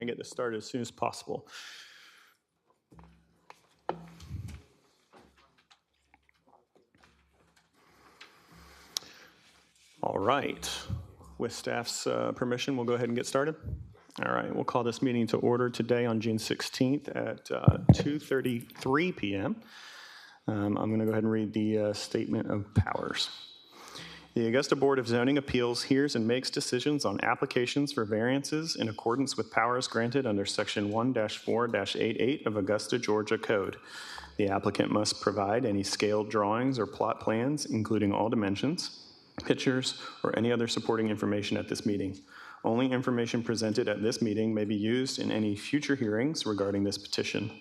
and get this started as soon as possible. All right. With staff's permission, we'll go ahead and get started. All right, we'll call this meeting to order today on June 16th at 2:33 p.m. I'm going to go ahead and read the statement of powers. The Augusta Board of Zoning Appeals hears and makes decisions on applications for variances in accordance with powers granted under Section 1-4-88 of Augusta, Georgia Code. The applicant must provide any scaled drawings or plot plans, including all dimensions, pictures, or any other supporting information at this meeting. Only information presented at this meeting may be used in any future hearings regarding this petition.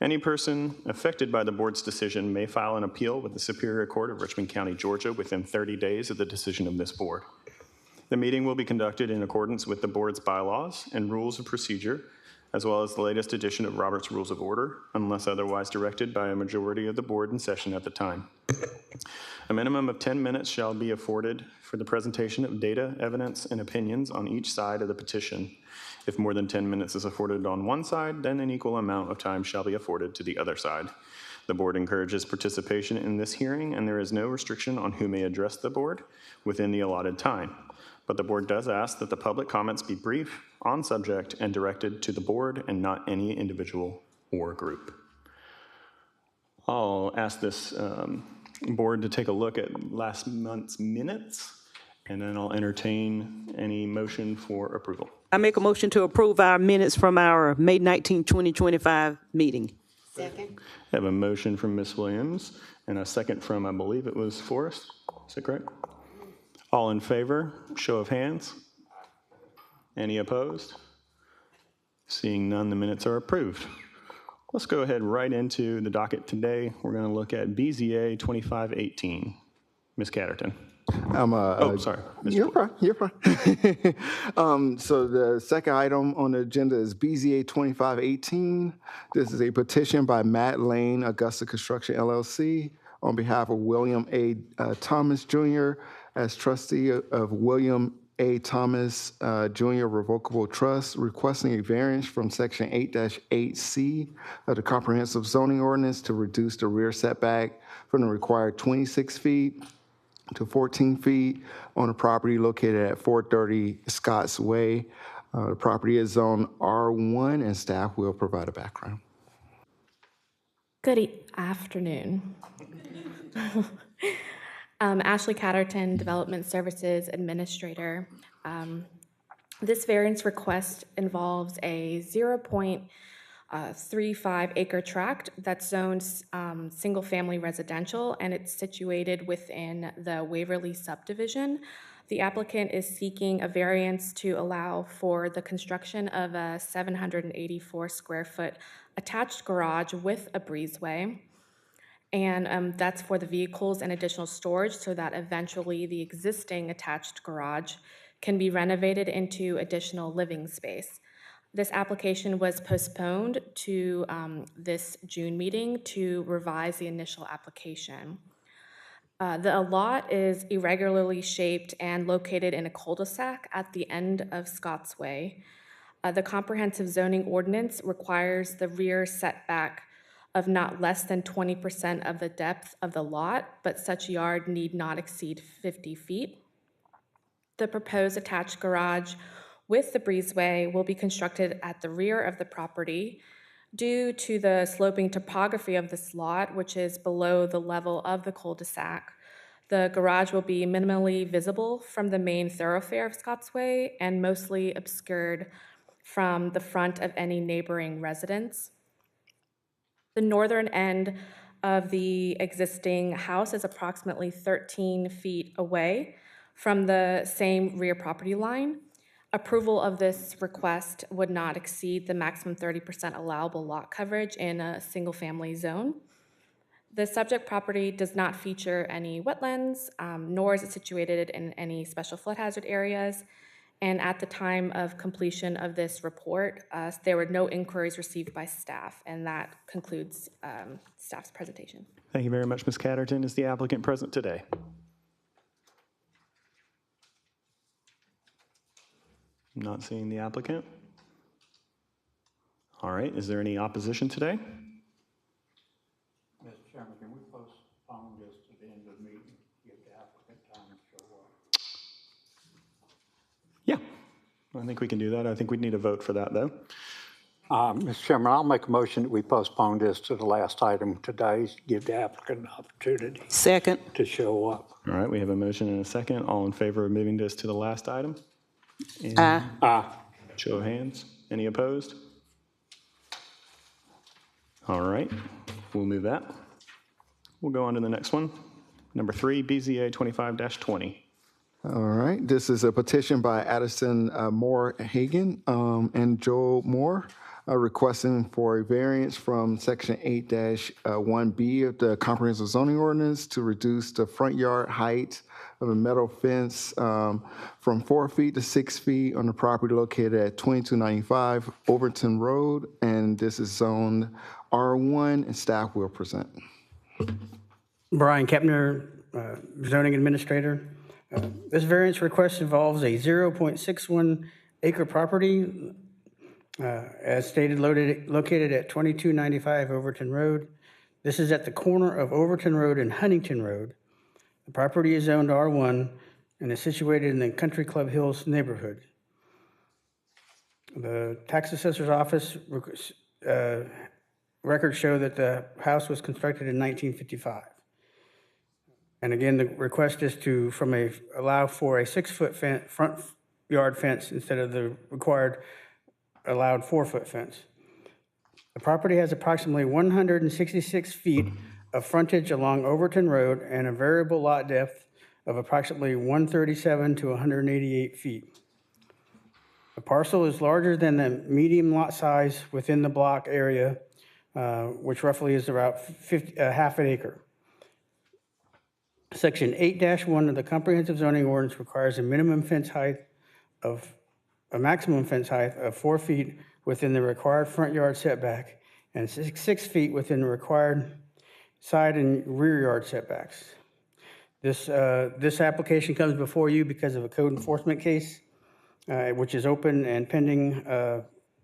Any person affected by the board's decision may file an appeal with the Superior Court of Richmond County, Georgia within 30 days of the decision of this board. The meeting will be conducted in accordance with the board's bylaws and rules of procedure, as well as the latest edition of Robert's Rules of Order, unless otherwise directed by a majority of the board in session at the time. A minimum of 10 minutes shall be afforded for the presentation of data, evidence, and opinions on each side of the petition. If more than 10 minutes is afforded on one side, then an equal amount of time shall be afforded to the other side. The board encourages participation in this hearing, and there is no restriction on who may address the board within the allotted time. But the board does ask that the public comments be brief, on subject, and directed to the board and not any individual or group. I'll ask this board to take a look at last month's minutes, and then I'll entertain any motion for approval. I make a motion to approve our minutes from our May 19, 2025 meeting. Second. I have a motion from Ms. Williams and a second from, I believe it was Forrest. Is that correct? All in favor, show of hands. Any opposed? Seeing none, the minutes are approved. Let's go ahead right into the docket today. We're going to look at BZA 2518. Ms. Catterton. Sorry. You're fine. So the second item on the agenda is BZA 2518. This is a petition by Matt Lane, Augusta Construction LLC, on behalf of William A. Thomas Jr. as trustee of William A. Thomas Jr. Revocable Trust, requesting a variance from Section 8-8C of the Comprehensive Zoning Ordinance to reduce the rear setback from the required 26 feet to 14 feet on a property located at 430 Scotts Way. The property is zone R1, and staff will provide a background. Good afternoon. Ashley Catterton, Development Services Administrator. This variance request involves a 0.35 acre tract that's zoned single-family residential, and it's situated within the Waverly subdivision. The applicant is seeking a variance to allow for the construction of a 784 square foot attached garage with a breezeway. And that's for the vehicles and additional storage so that eventually the existing attached garage can be renovated into additional living space. This application was postponed to this June meeting to revise the initial application. The lot is irregularly shaped and located in a cul-de-sac at the end of Scotts Way. The comprehensive zoning ordinance requires the rear setback of not less than 20% of the depth of the lot, but such yard need not exceed 50 feet. The proposed attached garage with the breezeway will be constructed at the rear of the property. Due to the sloping topography of this lot, which is below the level of the cul-de-sac, the garage will be minimally visible from the main thoroughfare of Scotts Way and mostly obscured from the front of any neighboring residence. The northern end of the existing house is approximately 13 feet away from the same rear property line. Approval of this request would not exceed the maximum 30% allowable lot coverage in a single-family zone. The subject property does not feature any wetlands, nor is it situated in any special flood hazard areas. And at the time of completion of this report, there were no inquiries received by staff, and that concludes staff's presentation. Thank you very much, Ms. Catterton. Is the applicant present today? Not seeing the applicant. All right, is there any opposition today? Mr. Chairman, can we postpone this to the end of the meeting, give the applicant time to show up? Yeah, I think we can do that. I think we'd need a vote for that, though. Mr. Chairman, I'll make a motion that we postpone this to the last item today, give the applicant an opportunity Second. to show up. All right, we have a motion and a second. All in favor of moving this to the last item? Aye. Show of hands. Any opposed? All right, we'll move that. We'll go on to the next one. Number 3, BZA 25-20. All right, this is a petition by Addison Moore Hagan and Joel Moore requesting for a variance from Section 8-1B of the Comprehensive Zoning Ordinance to reduce the front yard height of a metal fence from 4 feet to 6 feet on the property located at 2295 Overton Road, and this is zoned R1, and staff will present. Brian Kepner, zoning administrator. This variance request involves a 0.61 acre property, as stated, located at 2295 Overton Road. This is at the corner of Overton Road and Huntington Road. The property is zoned R1 and is situated in the Country Club Hills neighborhood. The tax assessor's office records show that the house was constructed in 1955. And again, the request is to allow for a 6-foot front yard fence instead of the required allowed 4-foot fence. The property has approximately 166 feet of frontage along Overton Road and a variable lot depth of approximately 137 to 188 feet. The parcel is larger than the medium lot size within the block area, which roughly is about half an acre. Section 8-1 of the Comprehensive Zoning Ordinance requires a maximum fence height of 4 feet within the required front yard setback and 6 feet within the required side and rear yard setbacks. This application comes before you because of a code enforcement case, which is open and pending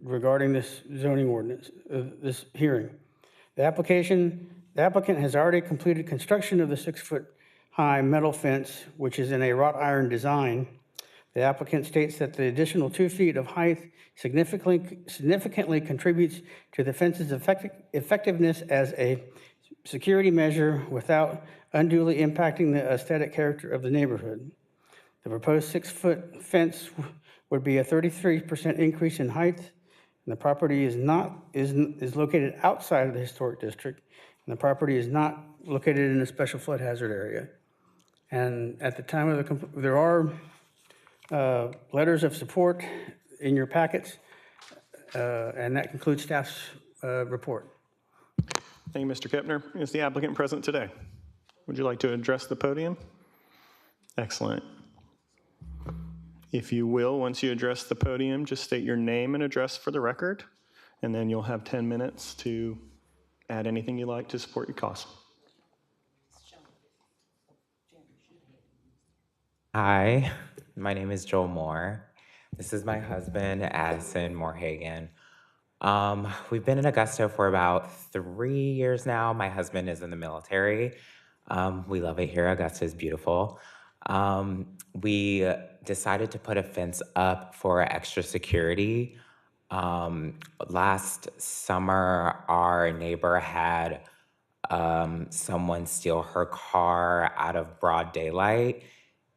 regarding this zoning ordinance, this hearing. The applicant has already completed construction of the 6-foot high metal fence, which is in a wrought iron design. The applicant states that the additional 2 feet of height significantly contributes to the fence's effectiveness as a security measure without unduly impacting the aesthetic character of the neighborhood. The proposed 6-foot fence would be a 33% increase in height, and the property is located outside of the historic district, and the property is not located in a special flood hazard area. And at the time of there are letters of support in your packets, and that concludes staff's report. Thank you, Mr. Kepner. Is the applicant present today? Would you like to address the podium? Excellent. If you will, once you address the podium, just state your name and address for the record, and then you'll have 10 minutes to add anything you like to support your cause. Hi, my name is Joel Moore. This is my husband, Addison Moore Hagan. We've been in Augusta for about 3 years now. My husband is in the military. We love it here. Augusta is beautiful. We decided to put a fence up for extra security. Last summer, our neighbor had someone steal her car out of broad daylight.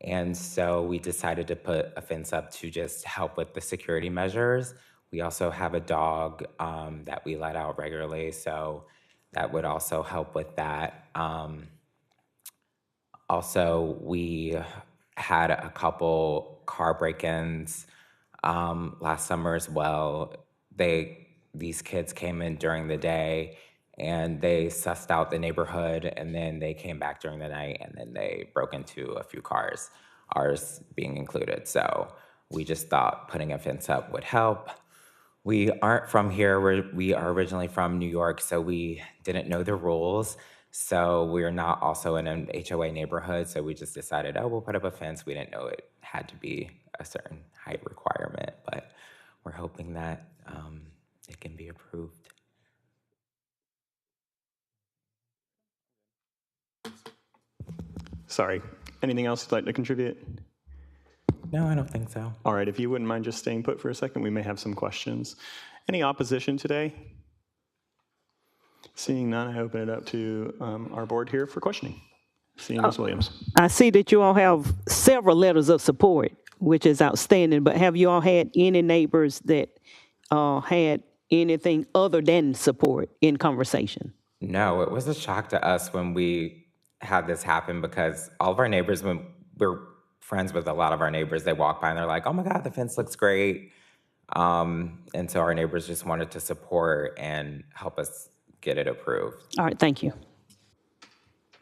And so we decided to put a fence up to just help with the security measures. We also have a dog that we let out regularly, so that would also help with that. Also, we had a couple car break-ins last summer as well. These kids came in during the day and they sussed out the neighborhood, and then they came back during the night, and then they broke into a few cars, ours being included. So we just thought putting a fence up would help. We aren't from here. We are originally from New York, so we didn't know the rules. So we're not also in an HOA neighborhood, so we just decided, we'll put up a fence. We didn't know it had to be a certain height requirement, but we're hoping that it can be approved. Sorry. Anything else you'd like to contribute? No, I don't think so. All right, if you wouldn't mind just staying put for a second, we may have some questions. Any opposition today? Seeing none, I open it up to our board here for questioning. Seeing Ms. Williams. I see that you all have several letters of support, which is outstanding, but have you all had any neighbors that had anything other than support in conversation? No, it was a shock to us when we had this happen because all of our neighbors, when we're friends with a lot of our neighbors, they walk by and they're like, oh my God, the fence looks great. And so our neighbors just wanted to support and help us get it approved. All right, thank you.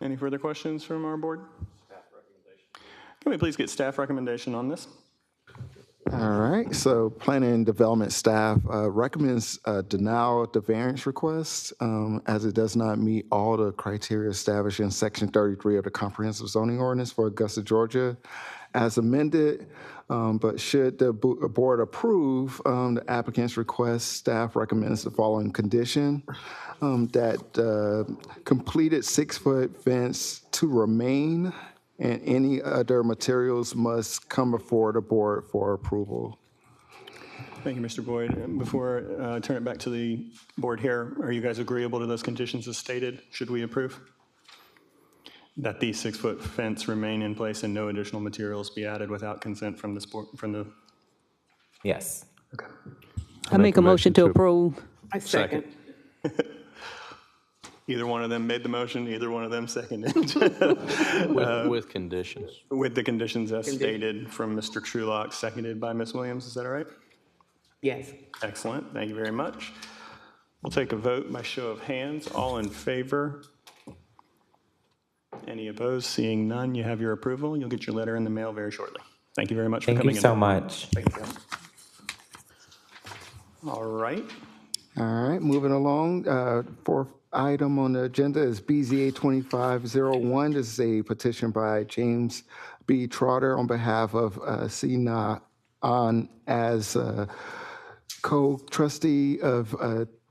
Any further questions from our board? Can we please get staff recommendation on this? All right, so Planning and Development staff recommends denial of the variance request as it does not meet all the criteria established in Section 33 of the Comprehensive Zoning Ordinance for Augusta, Georgia, as amended. But should the board approve the applicant's request, staff recommends the following condition, that completed 6-foot fence to remain and any other materials must come before the board for approval. Thank you, Mr. Boyd. Before I turn it back to the board here, are you guys agreeable to those conditions as stated? Should we approve? That the 6-foot fence remain in place and no additional materials be added without consent from this board, from the? Yes. Okay. I make a motion to approve. I second. Either one of them made the motion, either one of them seconded. With conditions. With the conditions as stated from Mr. Trulock, seconded by Ms. Williams, is that all right? Yes. Excellent, thank you very much. We'll take a vote by show of hands. All in favor? Any opposed? Seeing none, you have your approval. You'll get your letter in the mail very shortly. Thank you very much for Thank coming in. you so much. Thank you. All right. All right, moving along. Fourth item on the agenda is BZA 2501. This is a petition by James B. Trotter on behalf of Sina On as co-trustee of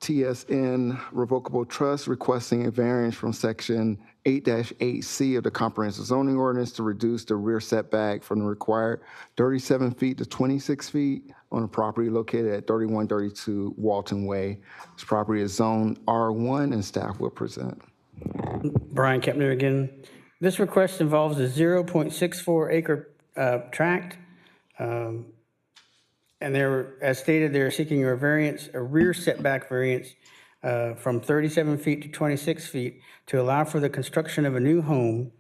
TSN Revocable Trust, requesting a variance from Section 8-8C of the Comprehensive Zoning Ordinance to reduce the rear setback from the required 37 feet to 26 feet on a property located at 3132 Walton Way. This property is zoned R1 and staff will present. Brian Kepner again. This request involves a 0.64 acre tract. And as stated, they're seeking a variance, a rear setback variance from 37 feet to 26 feet to allow for the construction of a new home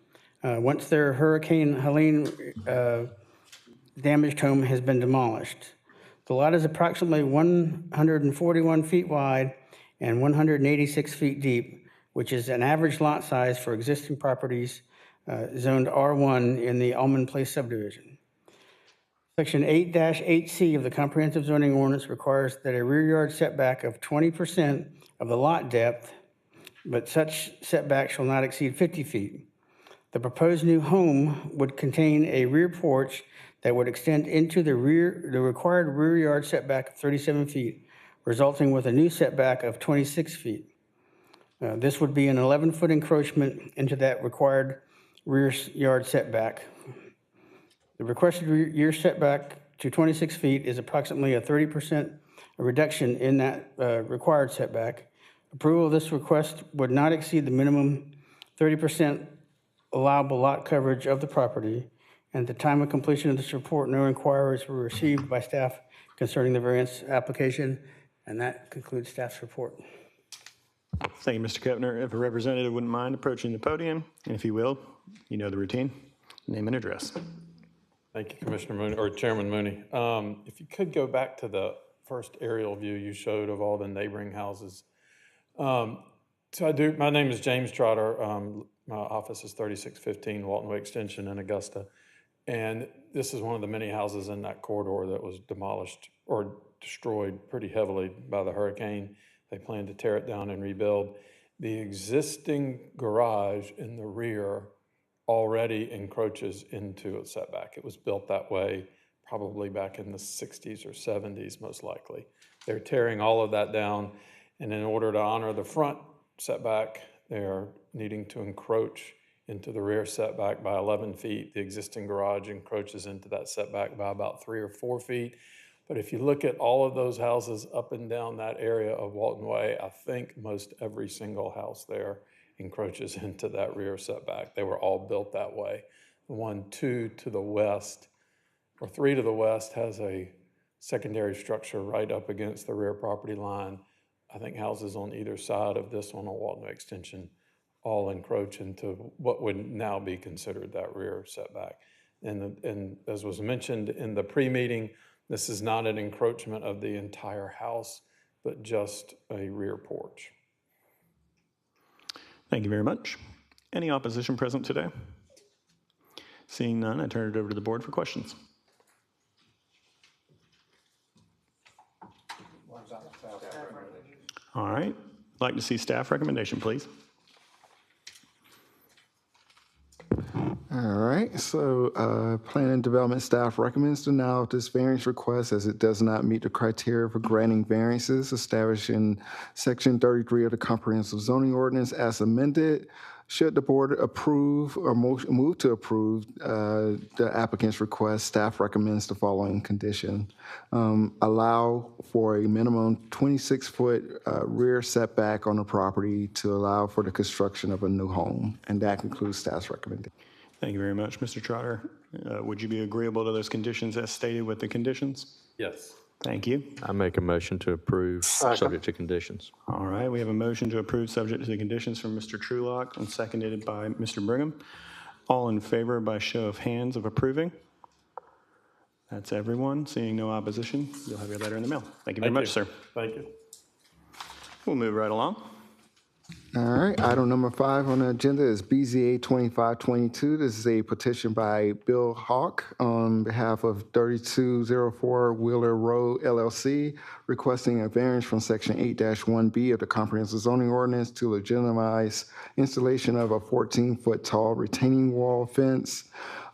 once their Hurricane Helene damaged home has been demolished. The lot is approximately 141 feet wide and 186 feet deep, which is an average lot size for existing properties zoned R1 in the Almond Place subdivision. Section 8-8C of the Comprehensive Zoning Ordinance requires that a rear yard setback of 20% of the lot depth, but such setback shall not exceed 50 feet. The proposed new home would contain a rear porch that would extend into the required rear yard setback of 37 feet, resulting with a new setback of 26 feet. This would be an 11-foot encroachment into that required rear yard setback. The requested rear setback to 26 feet is approximately a 30% reduction in that required setback. Approval of this request would not exceed the minimum 30% allowable lot coverage of the property. And at the time of completion of this report, no inquiries were received by staff concerning the variance application. And that concludes staff's report. Thank you, Mr. Kepner. If a representative wouldn't mind approaching the podium, and if you will, you know the routine, name and address. Thank you, Commissioner Mooney, or Chairman Mooney. If you could go back to the first aerial view you showed of all the neighboring houses. My name is James Trotter. My office is 3615 Walton Way Extension in Augusta. And this is one of the many houses in that corridor that was demolished or destroyed pretty heavily by the hurricane. They plan to tear it down and rebuild. The existing garage in the rear already encroaches into a setback. It was built that way probably back in the 60s or 70s, most likely. They're tearing all of that down, and in order to honor the front setback, they are needing to encroach into the rear setback by 11 feet. The existing garage encroaches into that setback by about 3 or 4 feet. But if you look at all of those houses up and down that area of Walton Way, I think most every single house there encroaches into that rear setback. They were all built that way. The 1, 2 to the west, or 3 to the west, has a secondary structure right up against the rear property line. I think houses on either side of this one on Walton Way Extension all encroach into what would now be considered that rear setback. And as was mentioned in the pre-meeting, this is not an encroachment of the entire house, but just a rear porch. Thank you very much. Any opposition present today? Seeing none, I turn it over to the board for questions. All right. I'd like to see staff recommendation, please. All right, so Plan and Development staff recommends denial of this variance request as it does not meet the criteria for granting variances established in Section 33 of the Comprehensive Zoning Ordinance as amended. Should the board approve or move to approve the applicant's request, staff recommends the following condition. Allow for a minimum 26-foot rear setback on the property to allow for the construction of a new home. And that concludes staff's recommendation. Thank you very much, Mr. Trotter. Would you be agreeable to those conditions as stated with the conditions? Yes. Thank you. I make a motion to approve, subject to conditions. All right, we have a motion to approve subject to the conditions from Mr. Trulock and seconded by Mr. Brigham. All in favor by show of hands of approving? That's everyone. Seeing no opposition, you'll have your letter in the mail. Thank you very much, sir. Thank you. We'll move right along. All right, item number 5 on the agenda is BZA 2522. This is a petition by Bill Hawk on behalf of 3204 Wheeler Road LLC, requesting a variance from Section 8-1B of the Comprehensive Zoning Ordinance to legitimize installation of a 14-foot tall retaining wall fence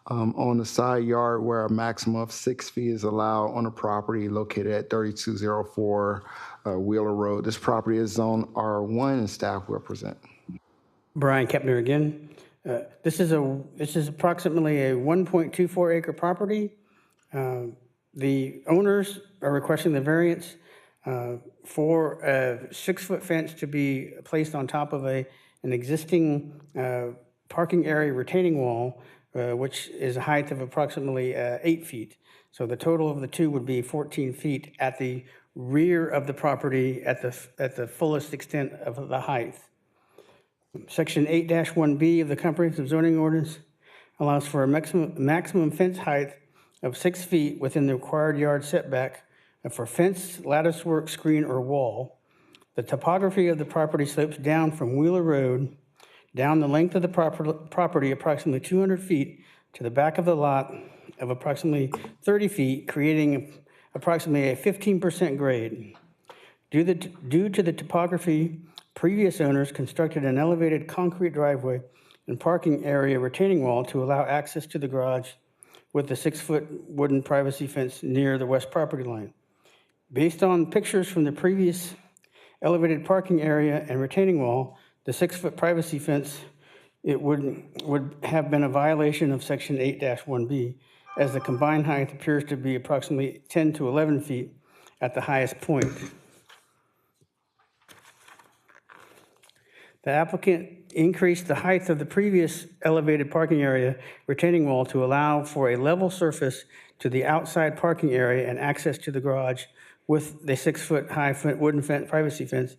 on the side yard where a maximum of 6 feet is allowed on a property located at 3204 Wheeler Road. This property is zone R1 and staff will present. Brian Kepner again. This is approximately a 1.24 acre property. The owners are requesting the variance for a 6-foot fence to be placed on top of an existing parking area retaining wall, which is a height of approximately 8 feet. So the total of the two would be 14 feet at the rear of the property at the fullest extent of the height. Section 8-1B of the Comprehensive Zoning Ordinance allows for a maximum fence height of 6 feet within the required yard setback for fence, lattice work, screen, or wall. The topography of the property slopes down from Wheeler Road down the length of the property approximately 200 feet to the back of the lot of approximately 30 feet, creating approximately a 15% grade. Due to the topography, previous owners constructed an elevated concrete driveway and parking area retaining wall to allow access to the garage with the 6-foot wooden privacy fence near the west property line. Based on pictures from the previous elevated parking area and retaining wall, the 6-foot privacy fence, it would have been a violation of Section 8-1B, as the combined height appears to be approximately 10 to 11 feet at the highest point. The applicant increased the height of the previous elevated parking area retaining wall to allow for a level surface to the outside parking area and access to the garage with the 6-foot high wooden fence, privacy fence,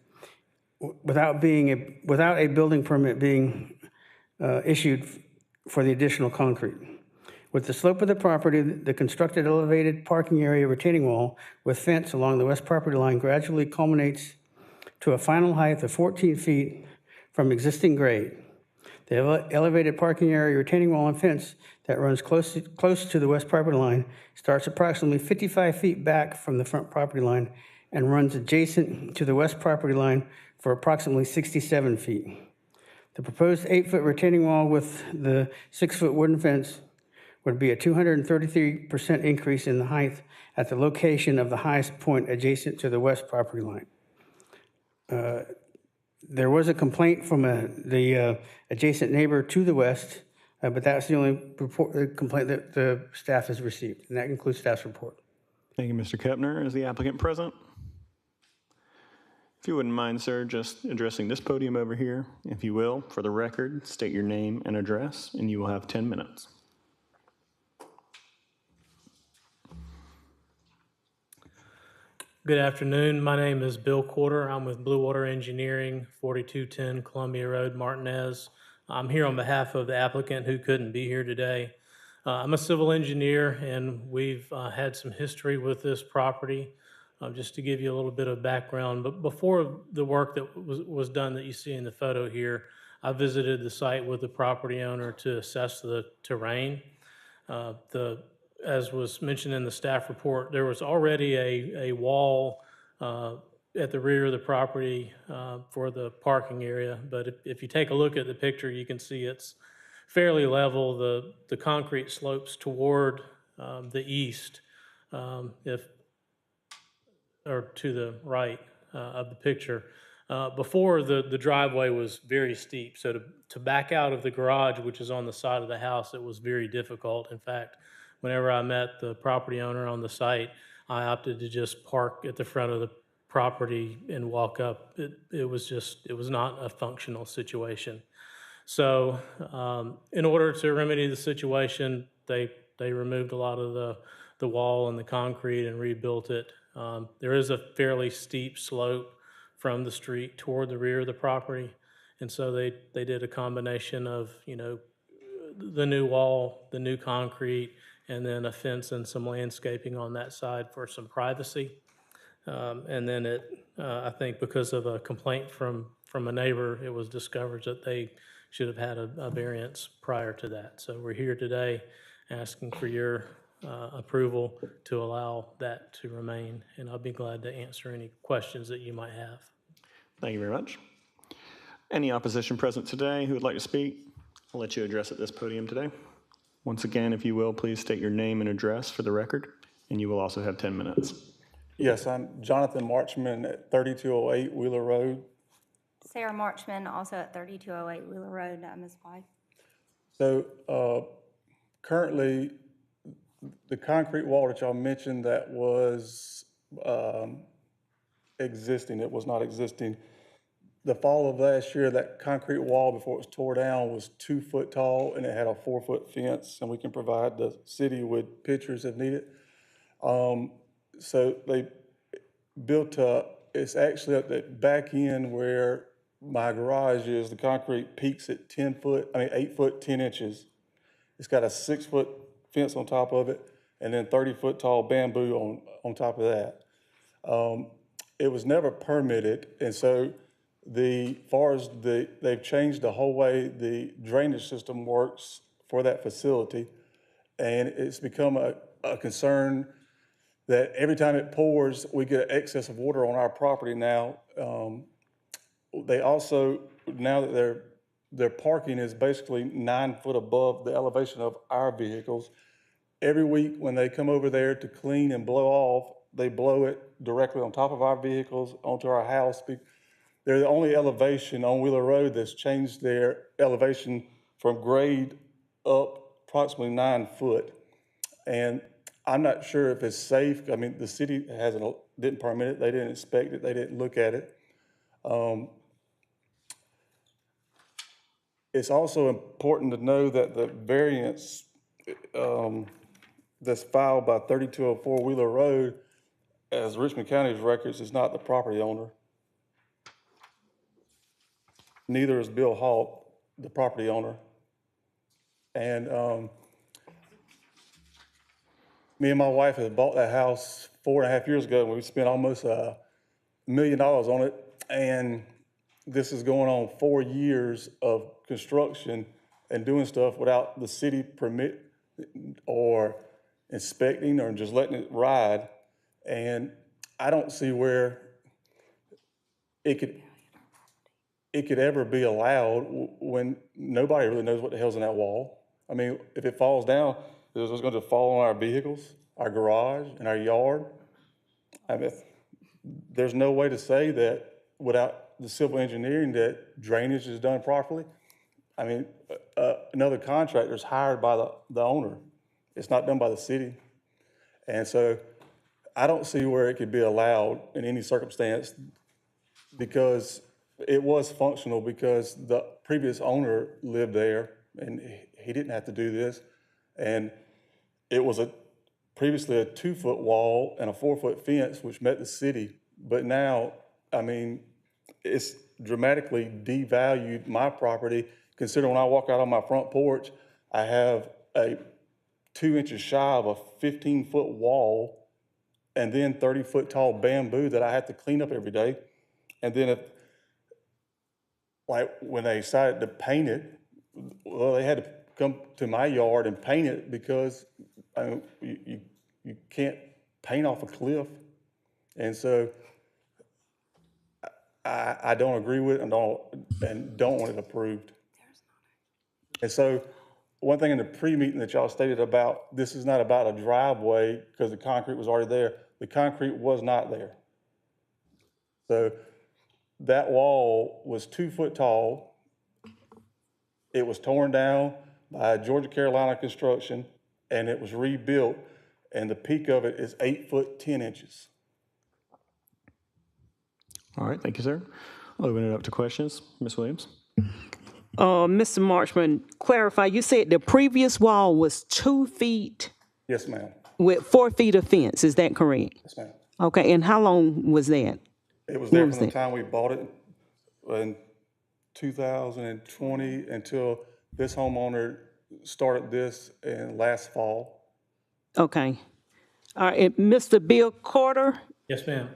without a building permit being issued for the additional concrete. With the slope of the property, the constructed elevated parking area retaining wall with fence along the west property line gradually culminates to a final height of 14 feet from existing grade. The elevated parking area retaining wall and fence that runs close to the west property line starts approximately 55 feet back from the front property line and runs adjacent to the west property line for approximately 67 feet. The proposed 8-foot retaining wall with the 6-foot wooden fence would be a 233% increase in the height at the location of the highest point adjacent to the west property line. There was a complaint from the adjacent neighbor to the west, but that's the only complaint that the staff has received, and that concludes staff's report. Thank you, Mr. Kepner. Is the applicant present? If you wouldn't mind, sir, just addressing this podium over here, if you will, for the record, state your name and address, and you will have 10 minutes. Good afternoon. My name is Bill Quarter. I'm with Blue Water Engineering, 4210 Columbia Road, Martinez. I'm here on behalf of the applicant who couldn't be here today. I'm a civil engineer, and we've had some history with this property. Just to give you a little bit of background, but before the work that was done that you see in the photo here, I visited the site with the property owner to assess the terrain. As was mentioned in the staff report, there was already a wall at the rear of the property for the parking area, but if you take a look at the picture, you can see it's fairly level. The concrete slopes toward the east, or to the right of the picture. Before, the driveway was very steep, so to back out of the garage, which is on the side of the house, it was very difficult. In fact, whenever I met the property owner on the site, I opted to just park at the front of the property and walk up. It was not a functional situation. So in order to remedy the situation, they removed a lot of the wall and the concrete and rebuilt it. There is a fairly steep slope from the street toward the rear of the property, and so they did a combination of, the new wall, the new concrete, and then a fence and some landscaping on that side for some privacy. And then I think because of a complaint from a neighbor, it was discovered that they should have had a variance prior to that. So we're here today asking for your approval to allow that to remain, and I'll be glad to answer any questions that you might have. Thank you very much. Any opposition present today who would like to speak? I'll let you address at this podium today. Once again, if you will, please state your name and address for the record, and you will also have 10 minutes. Yes, I'm Jonathan Marchman at 3208 Wheeler Road. Sarah Marchman, also at 3208 Wheeler Road. I'm his wife. So currently, the concrete wall that y'all mentioned that was existing, it was not existing. The fall of last year, that concrete wall before it was tore down was 2 foot tall, and it had a 4-foot fence, and we can provide the city with pictures if needed. So they built it's actually at the back end where my garage is. The concrete peaks at 8 foot 10 inches. It's got a 6-foot fence on top of it, and then 30-foot tall bamboo on top of that. It was never permitted, and so they've changed the whole way the drainage system works for that facility, and it's become a concern that every time it pours, we get an excess of water on our property now. They also, now that their parking is basically 9 foot above the elevation of our vehicles, every week when they come over there to clean and blow off, they blow it directly on top of our vehicles onto our house. They're the only elevation on Wheeler Road that's changed their elevation from grade up approximately 9 foot. And I'm not sure if it's safe. I mean, the city didn't permit it. They didn't inspect it. They didn't look at it. It's also important to know that the variance that's filed by 3204 Wheeler Road as Richmond County's records is not the property owner. Neither is Bill Hall, the property owner. And me and my wife have bought that house 4.5 years ago, and we spent almost $1 million on it. And this is going on 4 years of construction and doing stuff without the city permit or inspecting or just letting it ride. And I don't see where it could ever be allowed when nobody really knows what the hell's in that wall. I mean, if it falls down, it's just going to fall on our vehicles, our garage, and our yard. I mean, there's no way to say that without the civil engineering that drainage is done properly. I mean, another contractor is hired by the owner. It's not done by the city. And so I don't see where it could be allowed in any circumstance, because it was functional because the previous owner lived there and he didn't have to do this. And it was previously a 2-foot wall and a 4-foot fence, which met the city. But now, I mean, it's dramatically devalued my property. Consider when I walk out on my front porch, I have a 2 inches shy of a 15-foot wall and then 30-foot tall bamboo that I have to clean up every day. And then when they decided to paint it, well, they had to come to my yard and paint it because you can't paint off a cliff. And so I don't agree with it and don't want it approved. And so one thing in the pre-meeting that y'all stated about, this is not about a driveway because the concrete was already there. The concrete was not there. So that wall was 2 foot tall. It was torn down by Georgia Carolina Construction and it was rebuilt. And the peak of it is 8 foot 10 inches. All right, thank you, sir. I'll open it up to questions. Ms. Williams? Mr. Marchman, clarify, you said the previous wall was 2 feet Yes, ma'am. with 4 feet of fence, is that correct? Yes, ma'am. Okay, and how long was that? It was there from the time we bought it in 2020 until this homeowner started this in last fall. Okay. All right, and Mr. Bill Carter, Yes, ma'am.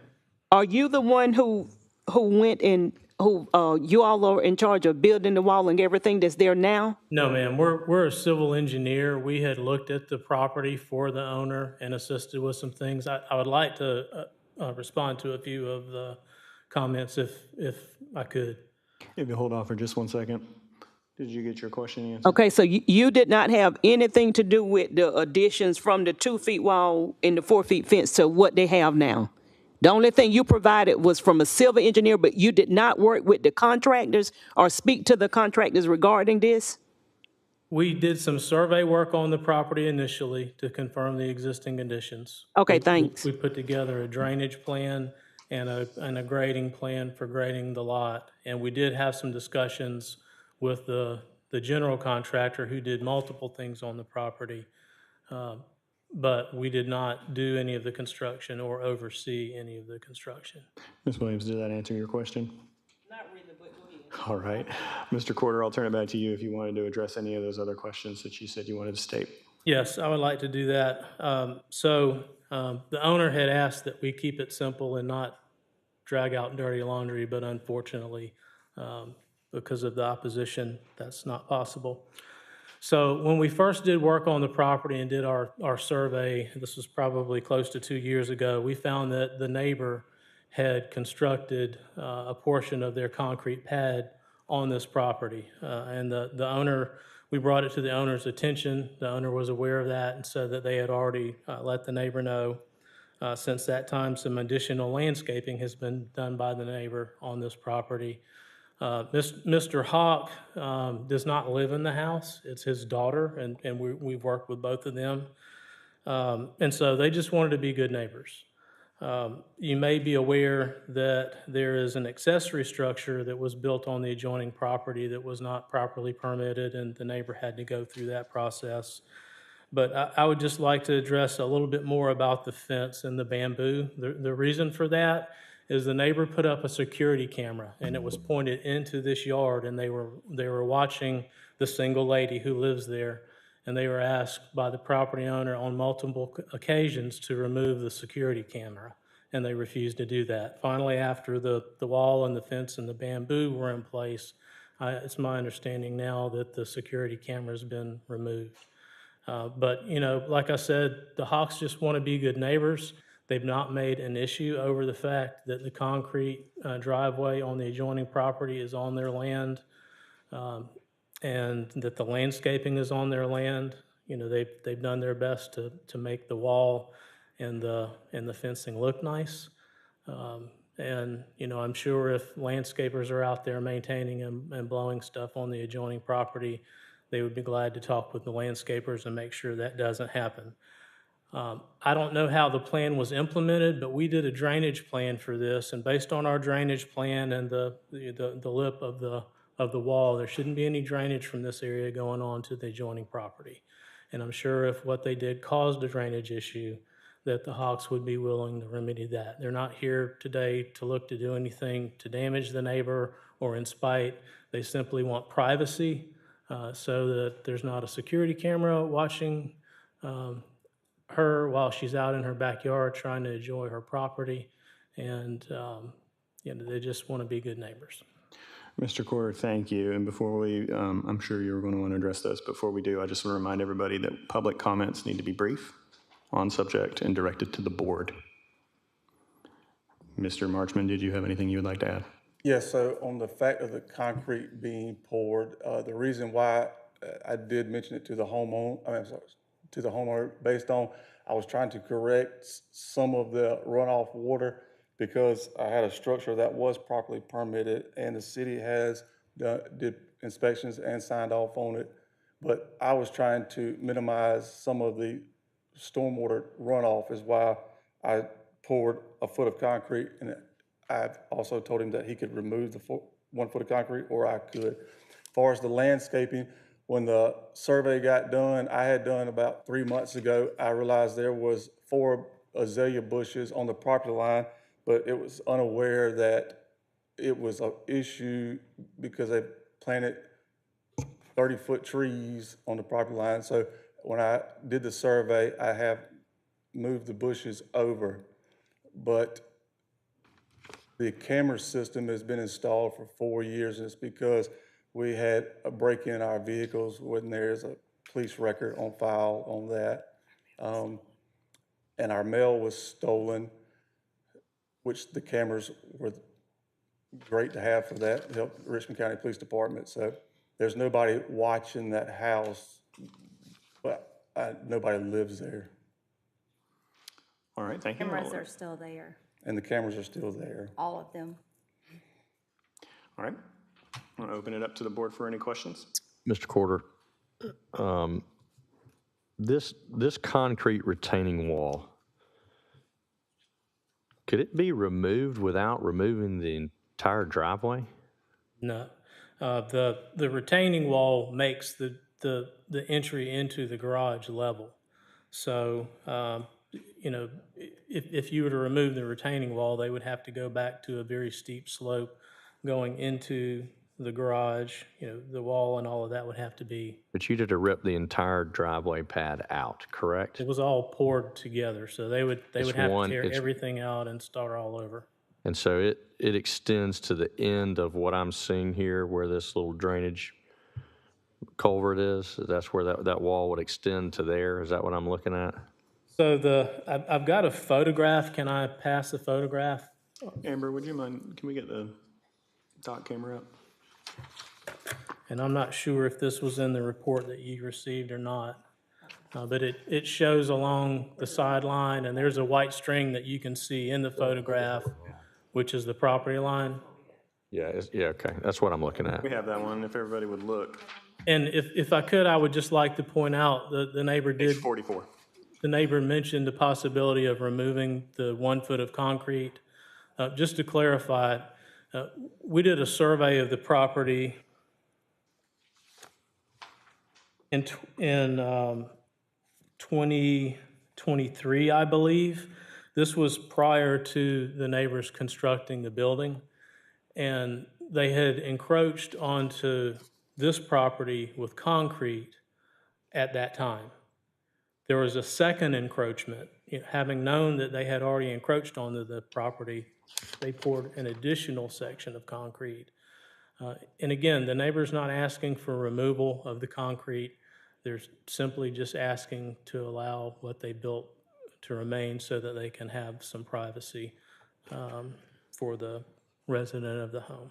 are you the one who went and you all are in charge of building the wall and everything that's there now? No, ma'am. We're a civil engineer. We had looked at the property for the owner and assisted with some things. I would like to respond to a few of the comments if I could. If you hold on for just 1 second. Did you get your question answered? Okay, so you did not have anything to do with the additions from the 2 feet wall and the 4 feet fence to what they have now? The only thing you provided was from a civil engineer, but you did not work with the contractors or speak to the contractors regarding this? We did some survey work on the property initially to confirm the existing conditions. Okay, thanks. We put together a drainage plan and a grading plan for grading the lot. And we did have some discussions with the general contractor who did multiple things on the property. But we did not do any of the construction or oversee any of the construction. Ms. Williams, did that answer your question? Not really, but go ahead. All right. Mr. Corder, I'll turn it back to you if you wanted to address any of those other questions that you said you wanted to state. Yes, I would like to do that. The owner had asked that we keep it simple and not drag out dirty laundry, but unfortunately, because of the opposition, that's not possible. So when we first did work on the property and did our survey, this was probably close to 2 years ago, we found that the neighbor had constructed a portion of their concrete pad on this property. And the owner, we brought it to the owner's attention. The owner was aware of that and said that they had already let the neighbor know. Since that time, some additional landscaping has been done by the neighbor on this property. Mr. Hawk does not live in the house. It's his daughter, and we've worked with both of them. And so they just wanted to be good neighbors. You may be aware that there is an accessory structure that was built on the adjoining property that was not properly permitted, and the neighbor had to go through that process. But I would just like to address a little bit more about the fence and the bamboo. The reason for that is the neighbor put up a security camera, and it was pointed into this yard, and they were watching the single lady who lives there, and they were asked by the property owner on multiple occasions to remove the security camera, and they refused to do that. Finally, after the wall and the fence and the bamboo were in place, it's my understanding now that the security camera has been removed. But, you know, like I said, the Hawks just want to be good neighbors. They've not made an issue over the fact that the concrete driveway on the adjoining property is on their land, and that the landscaping is on their land. You know, they've done their best to make the wall and the fencing look nice. And, I'm sure if landscapers are out there maintaining and blowing stuff on the adjoining property, they would be glad to talk with the landscapers and make sure that doesn't happen. I don't know how the plan was implemented, but we did a drainage plan for this, and based on our drainage plan and the lip of the wall, there shouldn't be any drainage from this area going on to the adjoining property. And I'm sure if what they did caused a drainage issue, that the Hawks would be willing to remedy that. They're not here today to look to do anything to damage the neighbor or in spite. They simply want privacy so that there's not a security camera watching her while she's out in her backyard trying to enjoy her property. And, they just want to be good neighbors. Mr. Corder, thank you. And before we, I'm sure you're going to want to address this. Before we do, I just want to remind everybody that public comments need to be brief, on subject, and directed to the board. Mr. Marchman, did you have anything you would like to add? Yes, so on the fact of the concrete being poured, the reason why I did mention it to the homeowner, based on I was trying to correct some of the runoff water because I had a structure that was properly permitted and the city did inspections and signed off on it. But I was trying to minimize some of the stormwater runoff is why I poured a foot of concrete, and I've also told him that he could remove the 1 foot of concrete, or I could. As far as the landscaping, when the survey got done, I had done about 3 months ago, I realized there was 4 azalea bushes on the property line, but it was unaware that it was an issue because they planted 30-foot trees on the property line. So when I did the survey, I have moved the bushes over, but the camera system has been installed for 4 years, and it's because we had a break-in in our vehicles when there's a police record on file on that. And our mail was stolen, which the cameras were great to have for that, to help the Richmond County Police Department. So there's nobody watching that house, but nobody lives there. All right, thank you. Cameras are still there, And the cameras are still there. all of them. All right. I want to open it up to the board for any questions. Mr. Corder, this concrete retaining wall, could it be removed without removing the entire driveway? No. The retaining wall makes the entry into the garage level. So, if you were to remove the retaining wall, they would have to go back to a very steep slope going into the garage. The wall and all of that would have to be. But you did to rip the entire driveway pad out, correct? It was all poured together, so they would have to tear everything out and start all over. And so it extends to the end of what I'm seeing here where this little drainage culvert is. That's where that wall would extend to there. Is that what I'm looking at? So I've got a photograph. Can I pass the photograph? Amber, would you mind, can we get the dot camera up? And I'm not sure if this was in the report that you received or not. But it shows along the sideline, and there's a white string that you can see in the photograph, which is the property line. Yeah, okay. That's what I'm looking at. We have that one, if everybody would look. And if I could, I would just like to point out that the neighbor Page did, 44. the neighbor mentioned the possibility of removing the 1 foot of concrete. Just to clarify, we did a survey of the property in 2023, I believe. This was prior to the neighbors constructing the building, and they had encroached onto this property with concrete at that time. There was a second encroachment. Having known that they had already encroached onto the property, they poured an additional section of concrete. And again, the neighbor's not asking for removal of the concrete. They're simply just asking to allow what they built to remain so that they can have some privacy for the resident of the home.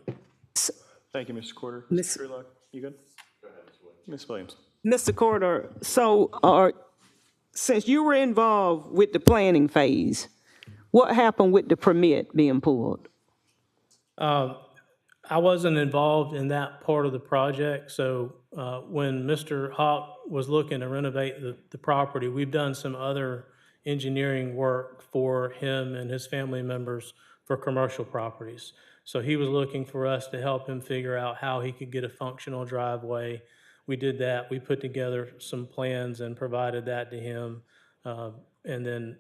Thank you, Mr. Corder. Miss- Mr. Truelock, you good? Go ahead, Ms. Williams. Mr. Corder, so since you were involved with the planning phase, what happened with the permit being pulled? I wasn't involved in that part of the project, so when Mr. Hawk was looking to renovate the property, we've done some other engineering work for him and his family members for commercial properties. So he was looking for us to help him figure out how he could get a functional driveway. We did that. We put together some plans and provided that to him. And then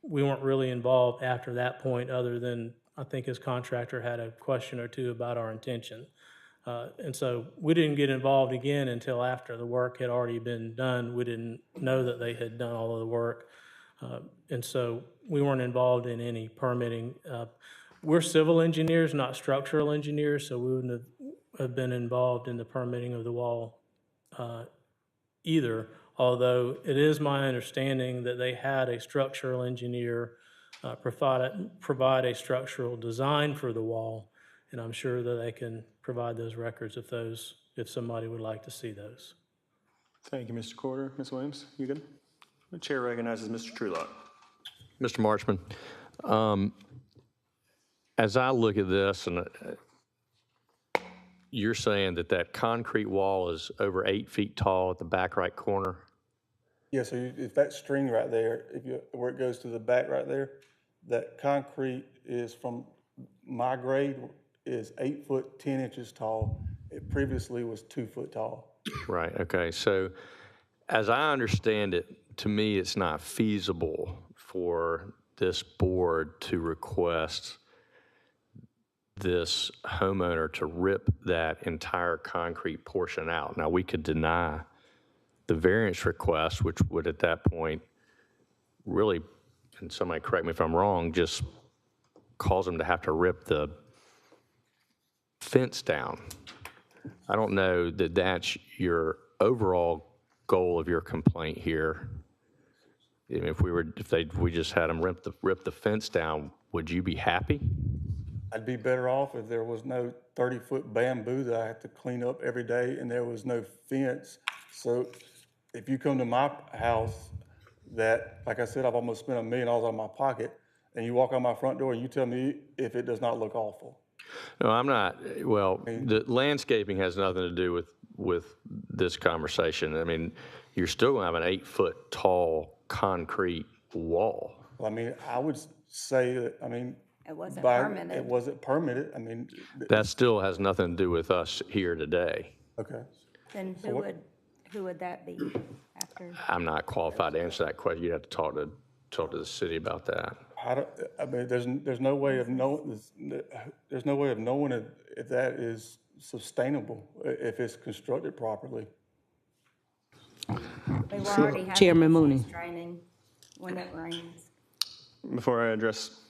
we weren't really involved after that point, other than I think his contractor had a question or two about our intention. And so we didn't get involved again until after the work had already been done. We didn't know that they had done all of the work. And so we weren't involved in any permitting. We're civil engineers, not structural engineers, so we wouldn't have been involved in the permitting of the wall either, although it is my understanding that they had a structural engineer provide a structural design for the wall, and I'm sure that they can provide those records if somebody would like to see those. Thank you, Mr. Corder. Ms. Williams, you good? The chair recognizes Mr. Trulock. Mr. Marchman, as I look at this, and you're saying that that concrete wall is over 8 feet tall at the back right corner? Yeah, so if that string right there, where it goes to the back right there, that concrete is from my grade is 8 foot 10 inches tall. It previously was 2 foot tall. Right, okay. So as I understand it, to me, it's not feasible for this board to request this homeowner to rip that entire concrete portion out. Now, we could deny the variance request, which would at that point really, and somebody correct me if I'm wrong, just cause them to have to rip the fence down. I don't know that that's your overall goal of your complaint here. If we just had them rip the fence down, would you be happy? I'd be better off if there was no 30-foot bamboo that I had to clean up every day and there was no fence. So if you come to my house that, like I said, I've almost spent $1 million out of my pocket, and you walk out my front door and you tell me if it does not look awful. No, I'm not. Well, the landscaping has nothing to do with this conversation. I mean, you're still going to have an 8 foot tall concrete wall. Well, I mean, I would say that, I mean, It wasn't permitted. It wasn't permitted. I mean, That still has nothing to do with us here today. okay. Then who would that be after? I'm not qualified to answer that question. You'd have to talk to the city about that. I mean, there's no way of knowing. There's no way of knowing if that is sustainable if it's constructed properly. We were already having Chairman Mooney. draining when it rains. Before I address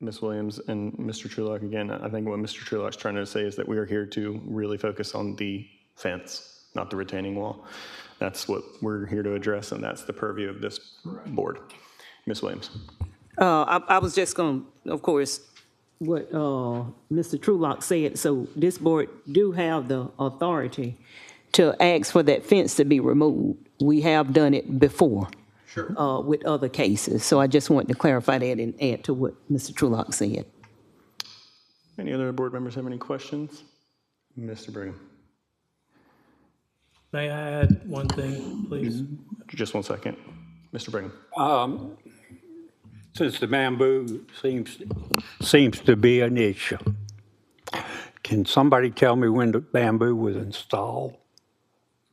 Ms. Williams and Mr. Trulock again, I think what Mr. Trulock's trying to say is that we are here to really focus on the fence, not the retaining wall. That's what we're here to address, and that's the purview of this board. Ms. Williams. I was just going to, of course, what Mr. Trulock said, so this board do have the authority to ask for that fence to be removed. We have done it before. Sure. With other cases. So I just wanted to clarify that and add to what Mr. Trulock said. Any other board members have any questions? Mr. Brigham. May I add one thing, please? Just 1 second. Mr. Brigham. Since the bamboo seems to be an issue, can somebody tell me when the bamboo was installed?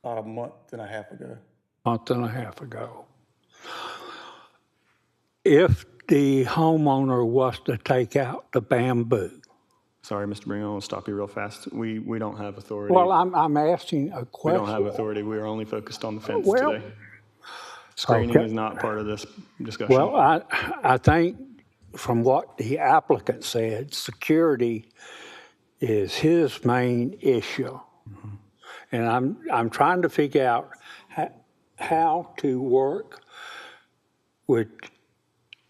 About a month and a half ago. Month and a half ago. If the homeowner was to take out the bamboo. Sorry, Mr. Brigham, I'll stop you real fast. We don't have authority. Well, I'm asking a We question. don't have authority. We are only focused on the fence Well, today. Screening okay. is not part of this discussion. Well, I think from what the applicant said, security is his main issue. Mm-hmm. And I'm trying to figure out how to work with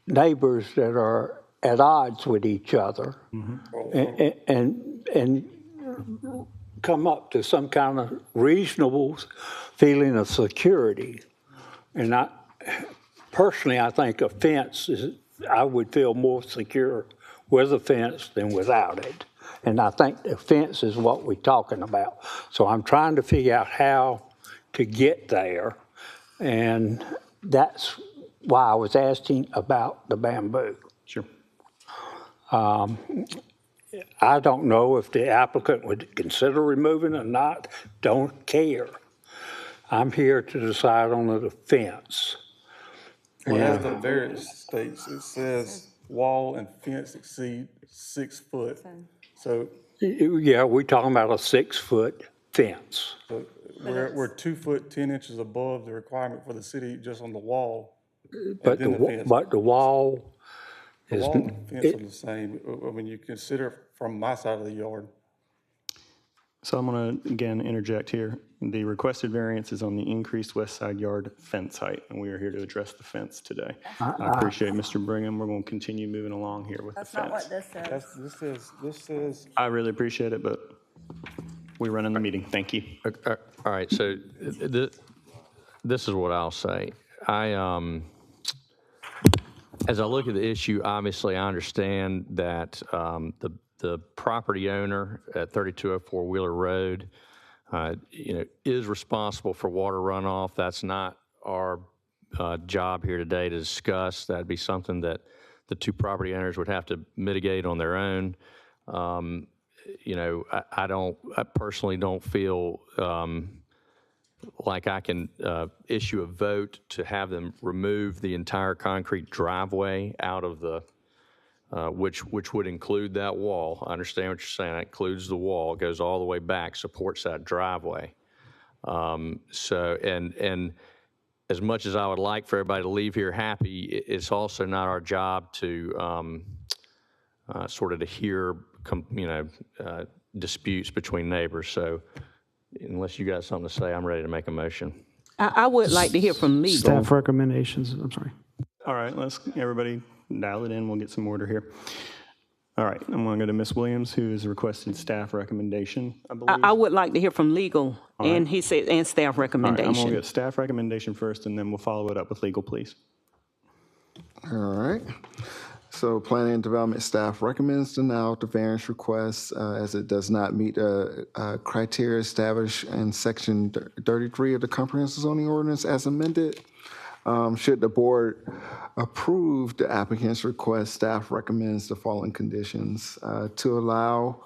neighbors that are at odds with each other, mm-hmm. and come up to some kind of reasonable feeling of security. And personally, I think a fence I would feel more secure with a fence than without it. And I think the fence is what we're talking about. So I'm trying to figure out how to get there. And that's why I was asking about the bamboo. Sure. I don't know if the applicant would consider removing it or not, don't care. I'm here to decide on the fence. Well, as the variance states, it says wall and fence exceed 6 foot. So Yeah, we're talking about a 6-foot fence. we're 2 foot 10 inches above the requirement for the city just on the wall. But then the, the fence. but the wall The is, wall and fence are the same, when you consider from my side of the yard. So I'm going to, again, interject here. The requested variance is on the increased west side yard fence height, and we are here to address the fence today. I appreciate Mr. Brigham. We're going to continue moving along here with the That's not what fence. this says. This says, I really appreciate it, but we're running the meeting. Thank you. All right, so this is what I'll say. As I look at the issue, obviously I understand that the property owner at 3204 Wheeler Road, is responsible for water runoff. That's not our job here today to discuss. That'd be something that the two property owners would have to mitigate on their own. I personally don't feel like I can issue a vote to have them remove the entire concrete driveway out of the, which would include that wall. I understand what you're saying. It includes the wall, goes all the way back, supports that driveway. And as much as I would like for everybody to leave here happy, it's also not our job to sort of to hear, disputes between neighbors. So unless you got something to say, I'm ready to make a motion. I would like to hear from legal. Staff recommendations, I'm sorry. All right, let's everybody dial it in. We'll get some order here. All right, I'm going to go to Ms. Williams, who has requested staff recommendation, I believe. I would like to hear from legal, and he said, and staff All right, I'm going to recommendation. get staff recommendation first, and then we'll follow it up with legal, please. All right. So planning and development staff recommends denial to variance request as it does not meet criteria established in section 33 of the comprehensive zoning ordinance as amended. Should the board approve the applicant's request, staff recommends the following conditions. To allow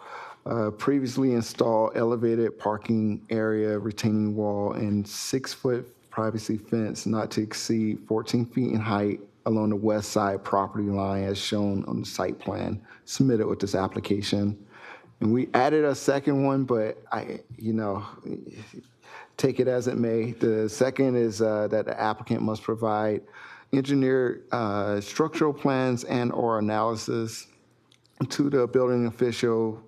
previously installed elevated parking area, retaining wall, and 6-foot privacy fence not to exceed 14 feet in height along the west side property line as shown on the site plan submitted with this application. And we added a second one, but take it as it may. The second is that the applicant must provide engineered structural plans and or analysis to the building official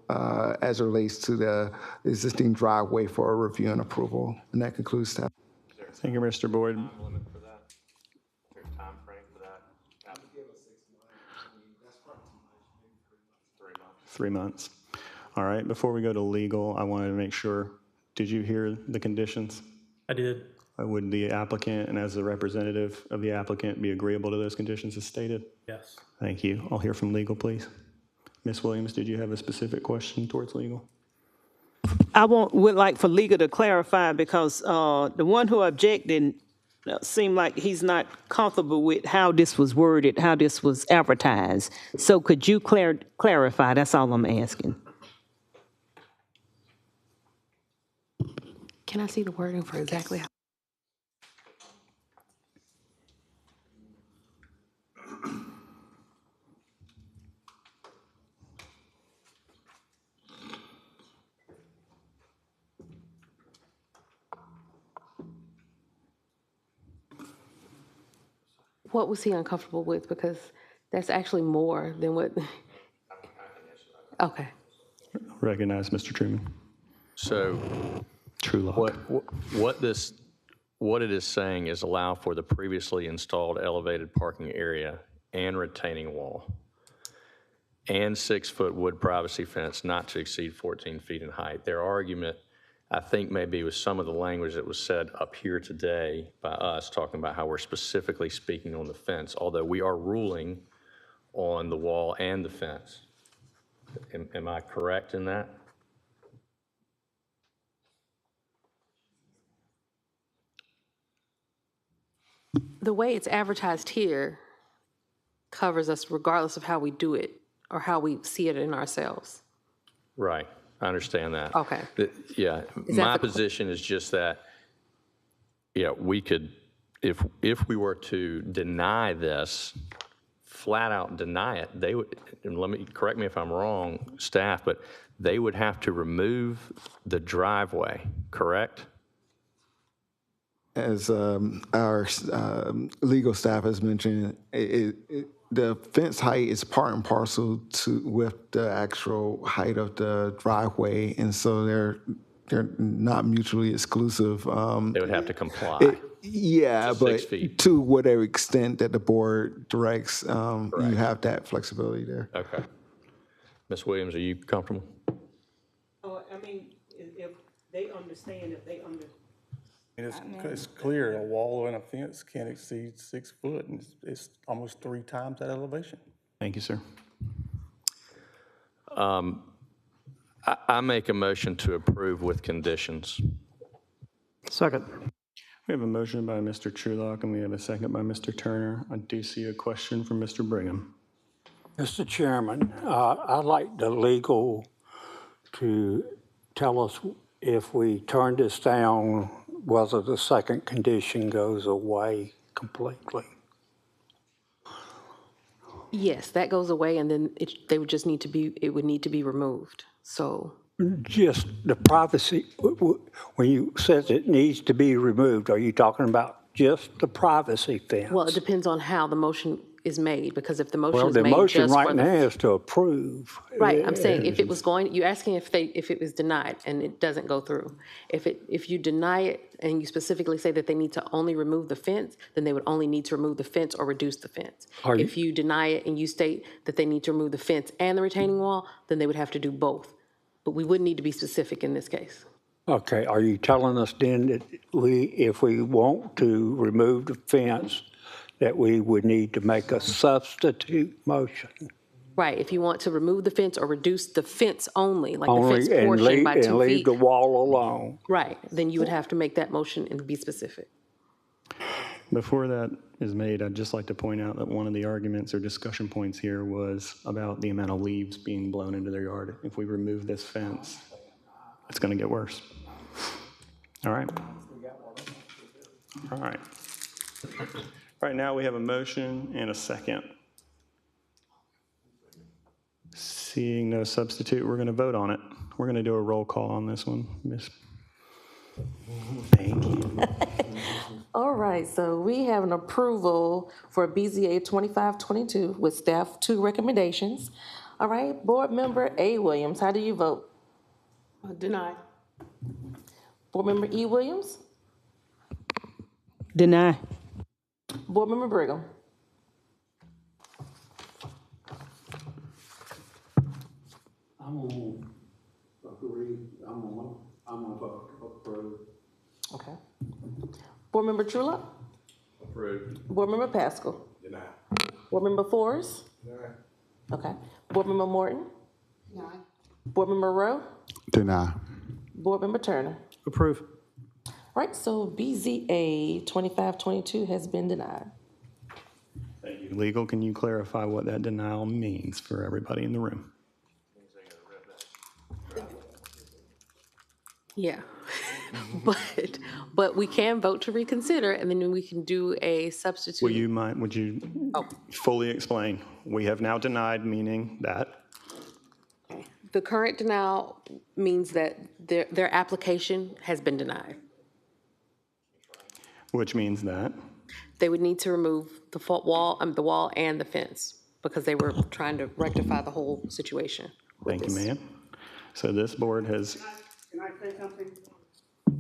as it relates to the existing driveway for a review and approval. And that concludes that. Thank you, Mr. Boyd. 3 months. All right, before we go to legal, I wanted to make sure, did you hear the conditions? I did. Would the applicant, and as the representative of the applicant, be agreeable to those conditions as stated? Yes. Thank you. I'll hear from legal, please. Ms. Williams, did you have a specific question towards legal? I would like for legal to clarify, because the one who objected seemed like he's not comfortable with how this was worded, how this was advertised. So could you clarify? That's all I'm asking. Can I see the wording for exactly how? What was he uncomfortable with? Because that's actually more than what. Okay. Recognize Mr. Truman. So True law. what it is saying is allow for the previously installed elevated parking area and retaining wall and 6-foot wood privacy fence not to exceed 14 feet in height. Their argument, I think, maybe was some of the language that was said up here today by us, talking about how we're specifically speaking on the fence, although we are ruling on the wall and the fence. Am I correct in that? The way it's advertised here covers us regardless of how we do it or how we see it in ourselves. Right, I understand that. Okay. Yeah, Is that my the- position is just that, yeah, we could, if we were to deny this, flat out deny it, they would, and let me, correct me if I'm wrong, staff, but they would have to remove the driveway, correct? As our legal staff has mentioned, the fence height is part and parcel with the actual height of the driveway, and so they're not mutually exclusive. They would have to comply. Yeah, to 6 but feet. to whatever extent that the board directs, you have that flexibility there. Okay. Ms. Williams, are you comfortable? Oh, I mean, if they understand, if they understand. It's clear, a wall and a fence can't exceed 6 foot, and it's almost 3 times that elevation. Thank you, sir. I make a motion to approve with conditions. Second. We have a motion by Mr. Trulock, and we have a second by Mr. Turner. I do see a question from Mr. Brigham. Mr. Chairman, I'd like the legal to tell us if we turn this down, whether the second condition goes away completely. Yes, that goes away, and then it would need to be removed. So Just the privacy, when you said it needs to be removed, are you talking about just the privacy fence? well, it depends on how the motion is made, because if the motion Well, is the made motion just right for now the. is to approve. Right, I'm saying if it was going, you're asking if it was denied and it doesn't go through. If you deny it and you specifically say that they need to only remove the fence, then they would only need to remove the fence or reduce the fence. If you deny it and you state that they need to remove the fence and the retaining wall, then they would have to do both. But we would need to be specific in this case. Okay, are you telling us then that if we want to remove the fence, that we would need to make a substitute motion? Right, if you want to remove the fence or reduce the fence only, like the Only, fence and portion by 2 leave feet. the wall alone? Right, then you would have to make that motion and be specific. Before that is made, I'd just like to point out that one of the arguments or discussion points here was about the amount of leaves being blown into their yard. If we remove this fence, it's going to get worse. All right. All right. Right now, we have a motion and a second. Seeing no substitute, we're going to vote on it. We're going to do a roll call on this one, Miss. Thank you. All right, so we have an approval for BZA 2522 with staff 2 recommendations. All right, Board Member A. Williams, how do you vote? Denied. Board Member E. Williams? Deny. Board Member Brigham? I'm gonna agree, I'm gonna vote approve. Okay. Board Member Trulock? Approved. Board Member Pascal? Deny. Board Member Forrest? Deny. Okay. Board Member Morton? Deny. Board Member Rowe? Deny. Board Member Turner? Approve. Right, so BZA 2522 has been denied. Thank you. Legal, can you clarify what that denial means for everybody in the room? Yeah, but we can vote to reconsider, and then we can do a substitute. Would you fully explain? We have now denied, meaning that? The current denial means that their application has been denied. Which means that? They would need to remove the wall and the fence, because they were trying to rectify the whole situation. Thank you, ma'am. So this board has, Can I say something?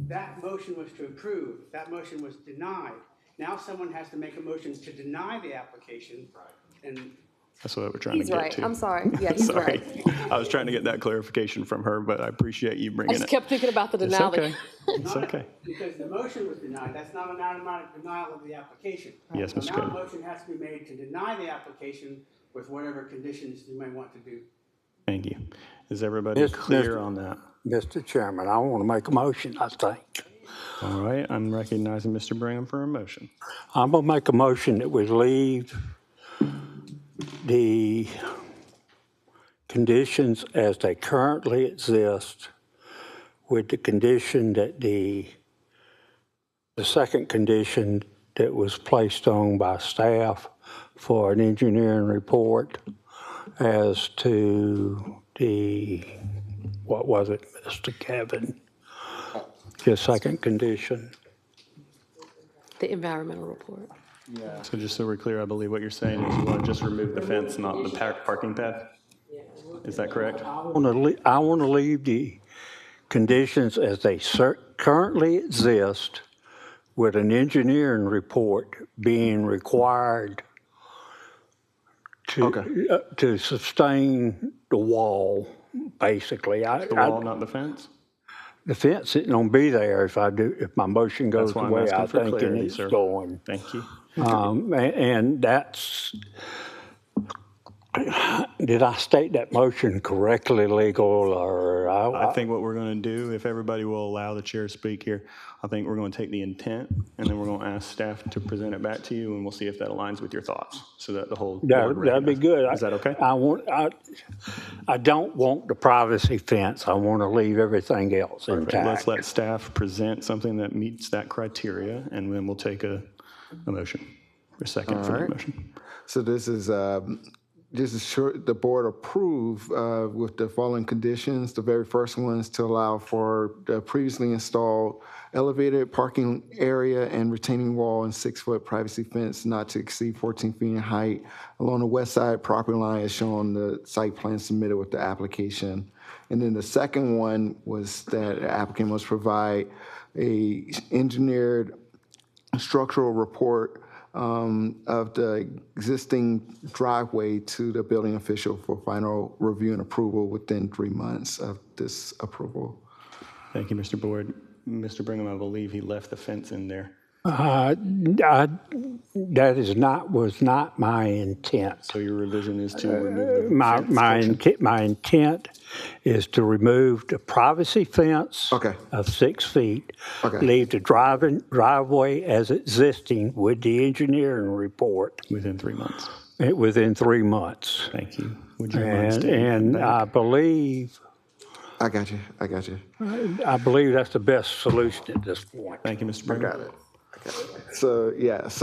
That motion was to approve. That motion was denied. Now someone has to make a motion to deny the application. And that's what we're trying to He's get right. to. I'm sorry. Yeah, he's Sorry. right. I was trying to get that clarification from her, but I appreciate you I bringing just it. kept thinking about the It's denial. okay. It's okay. because the motion was denied, that's not an automatic denial of the application. Yes, So Mr. now a Cody. motion has to be made to deny the application with whatever conditions you may want to do. Thank you. Is everybody Yes, clear Mr. on that? Mr. Chairman, I want to make a motion, I think. All right, I'm recognizing Mr. Brigham for a motion. I'm going to make a motion that we leave the conditions as they currently exist with the condition that the second condition that was placed on by staff for an engineering report as to the, what was it, Mr. Kevin? The second condition. The environmental report. So just so we're clear, I believe what you're saying is you want to just remove the fence, not the parking pad? Is that correct? I want to leave the conditions as they currently exist with an engineering report being required to sustain the wall, basically. The wall, not the fence? The fence isn't going to be there if my motion goes the way I think it's going. Thank you. And that's, did I state that motion correctly, legal, or? I think what we're going to do, if everybody will allow the chair to speak here, I think we're going to take the intent and then we're going to ask staff to present it back to you and we'll see if that aligns with your thoughts so that the whole board That'd be good. Is that okay? I don't want the privacy fence. I want to leave everything else intact. Let's let staff present something that meets that criteria and then we'll take a motion, a second for the motion. So this is short, the board approve with the following conditions. The very first one is to allow for the previously installed elevated parking area and retaining wall and 6-foot privacy fence not to exceed 14 feet in height along the west side property line as shown on the site plan submitted with the application. And then the second one was that the applicant must provide a engineered structural report of the existing driveway to the building official for final review and approval within 3 months of this approval. Thank you, Mr. Board. Mr. Brigham, I believe he left the fence in there. That was not my intent. So your revision is to remove the fence? My intent is to remove the privacy fence of 6 feet, leave the driveway as existing with the engineering report. Within 3 months? Within 3 months. Thank you. Would you mind stating that? I believe... I got you. I believe that's the best solution at this point. Thank you, Mr. Brigham. I got it. So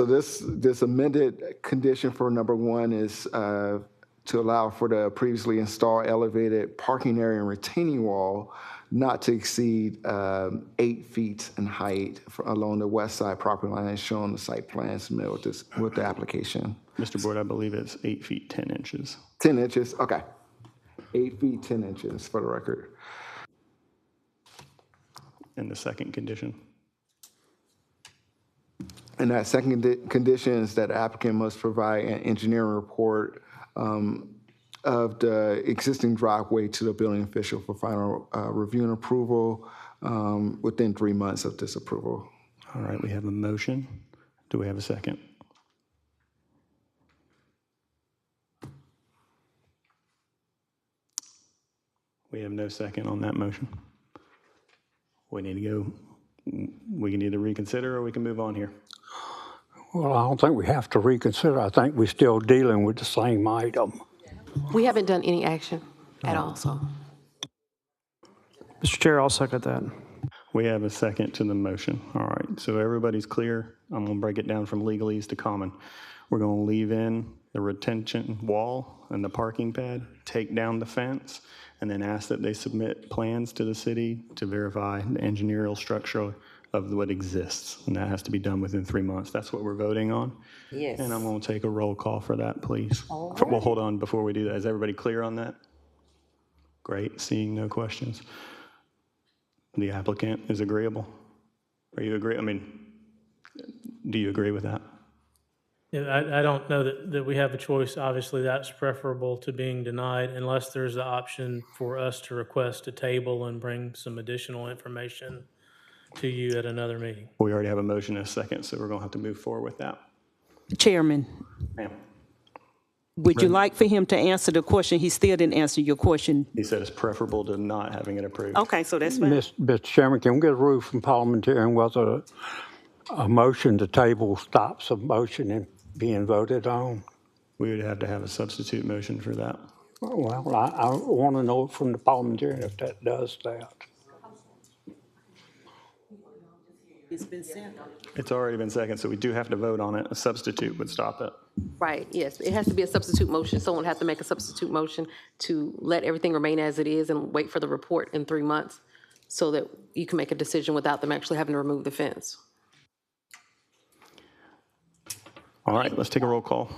this amended condition for number one is to allow for the previously installed elevated parking area and retaining wall not to exceed 8 feet in height along the west side property line as shown on the site plan submitted with the application. Mr. Board, I believe it's 8 feet 10 inches. 10 inches, okay. 8 feet 10 inches for the record. And the second condition? And that second condition is that the applicant must provide an engineering report of the existing driveway to the building official for final review and approval within 3 months of this approval. All right, we have a motion. Do we have a second? We have no second on that motion. We need to go, we can either reconsider or we can move on here. Well, I don't think we have to reconsider. I think we're still dealing with the same item. We haven't done any action at all, so. Mr. Chair, I'll second that. We have a second to the motion. All right, so everybody's clear. I'm gonna break it down from legalese to common. We're gonna leave in the retention wall and the parking pad, take down the fence, and then ask that they submit plans to the city to verify the engineering structure of what exists. And that has to be done within 3 months. That's what we're voting on. Yes. And I'm gonna take a roll call for that, please. All Well, hold on before we do that. Is everybody clear on that? Great, seeing no questions. The applicant is agreeable. Are you agree? I mean, do you agree with that? Yeah, I don't know that we have a choice. Obviously, that's preferable to being denied unless there's the option for us to request a table and bring some additional information to you at another meeting. We already have a motion and a second, so we're gonna have to move forward with that. Chairman, Ma'am. Would you like for him to answer the question? He still didn't answer your question. He said it's preferable to not having it approved. Okay, so that's fine. Mr. Chairman, can we get a rule from parliamentarian whether a motion to table stops a motion and being voted on? We would have to have a substitute motion for that. Well, I want to know from the parliamentarian if that does that. It's been sent. It's already been seconded, so we do have to vote on it. A substitute would stop it. Right, yes, it has to be a substitute motion. Someone has to make a substitute motion to let everything remain as it is and wait for the report in 3 months so that you can make a decision without them actually having to remove the fence. All right, let's take a roll call.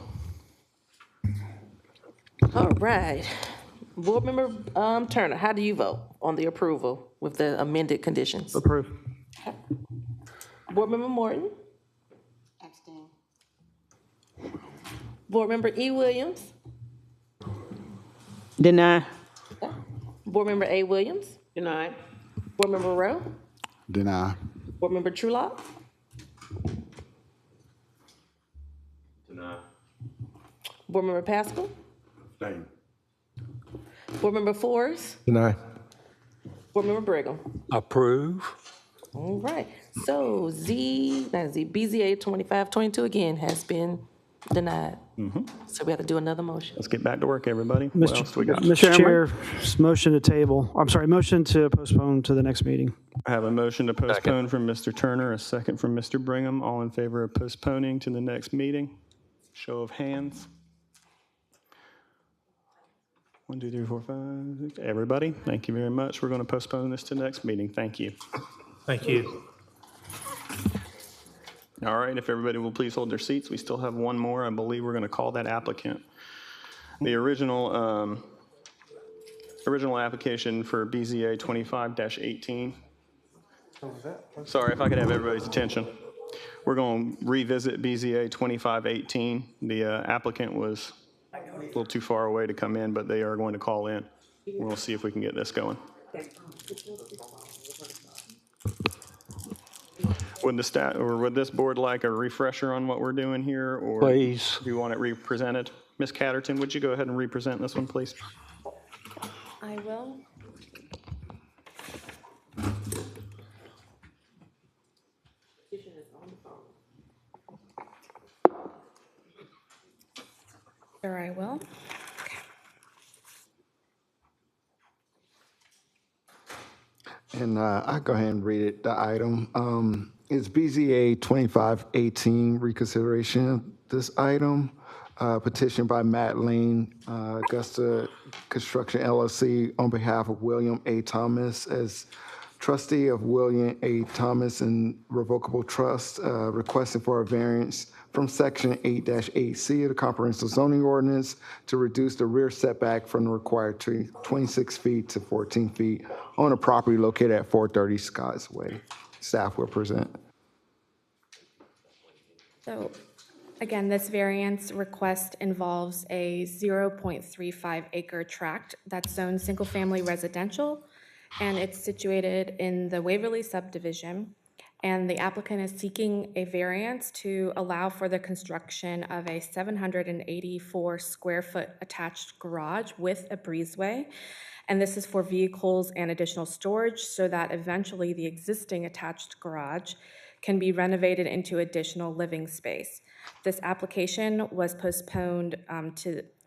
All right. Board Member Turner, how do you vote on the approval with the amended conditions? Approve. Board Member Morton? Abstain. Board Member E. Williams? Deny. Board Member A. Williams? Deny. Board Member Rowe? Deny. Board Member Trulock? Deny. Board Member Pascal? Abstain. Board Member Forrest? Deny. Board Member Brigham? Approve. All right, so BZA 2522 again has been denied. So we have to do another motion. Let's get back to work, everybody. What else do we got? Mr. Chair, motion to table, I'm sorry, motion to postpone to the next meeting. I have a motion to postpone from Mr. Turner, a second from Mr. Brigham. All in favor of postponing to the next meeting? Show of hands. 1, 2, 3, 4, 5, 6. Everybody, thank you very much. We're going to postpone this to the next meeting. Thank you. Thank you. All right, if everybody will please hold their seats. We still have one more. I believe we're going to call that applicant. The original application for BZA 25-18. Sorry, if I could have everybody's attention. We're going to revisit BZA 25-18. The applicant was a little too far away to come in, but they are going to call in. We'll see if we can get this going. Would the staff or would this board like a refresher on what we're doing here, or Please. do you want it represented? Ms. Catterton, would you go ahead and represent this one, please? I will. Sure, I will. And I'll go ahead and read it, the item. It's BZA 2518 reconsideration. This item, petition by Matt Lane, Augusta Construction LLC on behalf of William A. Thomas as trustee of William A. Thomas and Revocable Trust, requesting for a variance from section 8-8C of the comprehensive zoning ordinance to reduce the rear setback from the required 26 feet to 14 feet on a property located at 430 Scotts Way. Staff will present. So again, this variance request involves a 0.35 acre tract that's zoned single-family residential, and it's situated in the Waverly subdivision. And the applicant is seeking a variance to allow for the construction of a 784 square foot attached garage with a breezeway. And this is for vehicles and additional storage so that eventually the existing attached garage can be renovated into additional living space. This application was postponed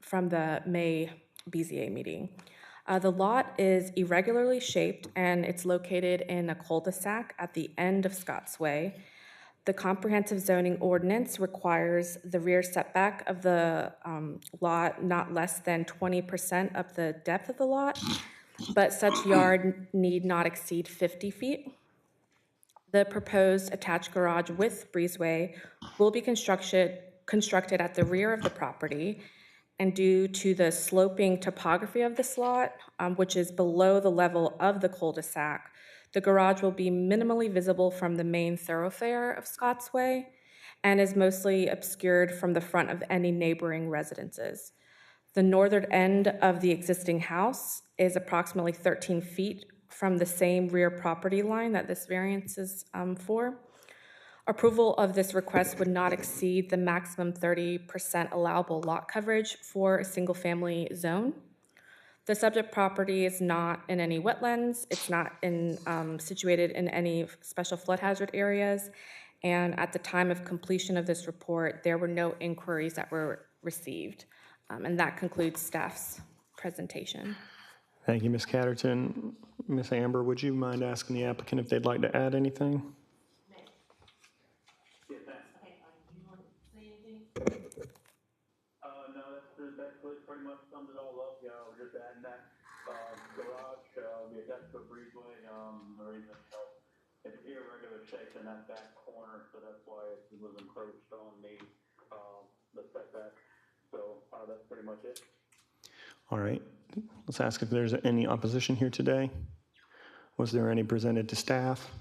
from the May BZA meeting. The lot is irregularly shaped and it's located in a cul-de-sac at the end of Scotts Way. The comprehensive zoning ordinance requires the rear setback of the lot not less than 20% of the depth of the lot, but such yard need not exceed 50 feet. The proposed attached garage with breezeway will be constructed at the rear of the property, and due to the sloping topography of this lot, which is below the level of the cul-de-sac, the garage will be minimally visible from the main thoroughfare of Scotts Way and is mostly obscured from the front of any neighboring residences. The northern end of the existing house is approximately 13 feet from the same rear property line that this variance is for. Approval of this request would not exceed the maximum 30% allowable lot coverage for a single-family zone. The subject property is not in any wetlands. It's not situated in any special flood hazard areas. And at the time of completion of this report, there were no inquiries that were received. And that concludes staff's presentation. Thank you, Ms. Catterton. Ms. Amber, would you mind asking the applicant if they'd like to add anything? No, that's pretty much sums it all up. Yeah, we're just adding that garage, the attached to a breezeway, or even, it's irregular shape in that back corner, so that's why it was encroached on the setback. So that's pretty much it. All right. Let's ask if there's any opposition here today. Was there any presented to staff?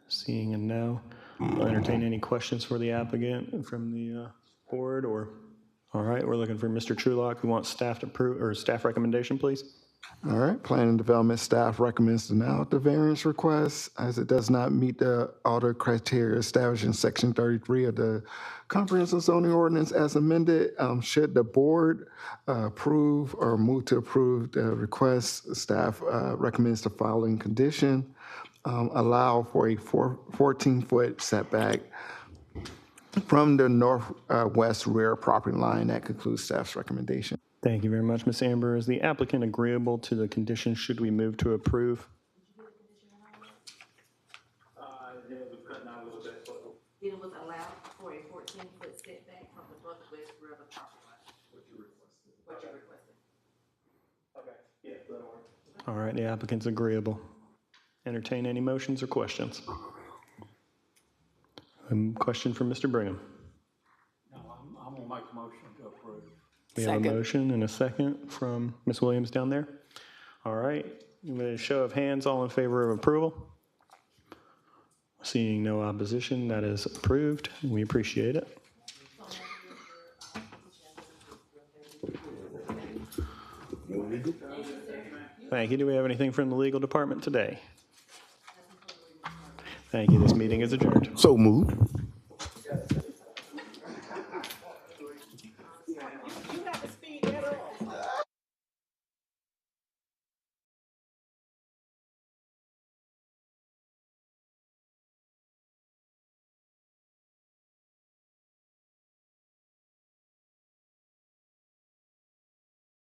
Seeing a no. I'll entertain any questions for the applicant from the board or, all right, we're looking for Mr. Trulock. We want staff to approve, or staff recommendation, please. All right, Planning and Development staff recommends denial of the variance request as it does not meet all the criteria established in Section 33 of the Comprehensive Zoning Ordinance as amended. Should the board approve or move to approve the request, staff recommends the following condition. Allow for a 14-foot setback from the northwest rear property line. That concludes staff's recommendation. Thank you very much, Ms. Amber. Is the applicant agreeable to the conditions should we move to approve? It was allowed for a 14-foot setback from the northwest rear of the property line. What you requested. Okay, yeah, that'll work. All right, the applicant's agreeable. Entertain any motions or questions? Question from Mr. Brigham. No, I'm gonna make a motion to approve. We have a motion and a second from Ms. Williams down there. All right, with a show of hands, all in favor of approval? Seeing no opposition, that is approved. We appreciate it. Thank you. Do we have anything from the legal department today? Thank you. This meeting is adjourned. So moved.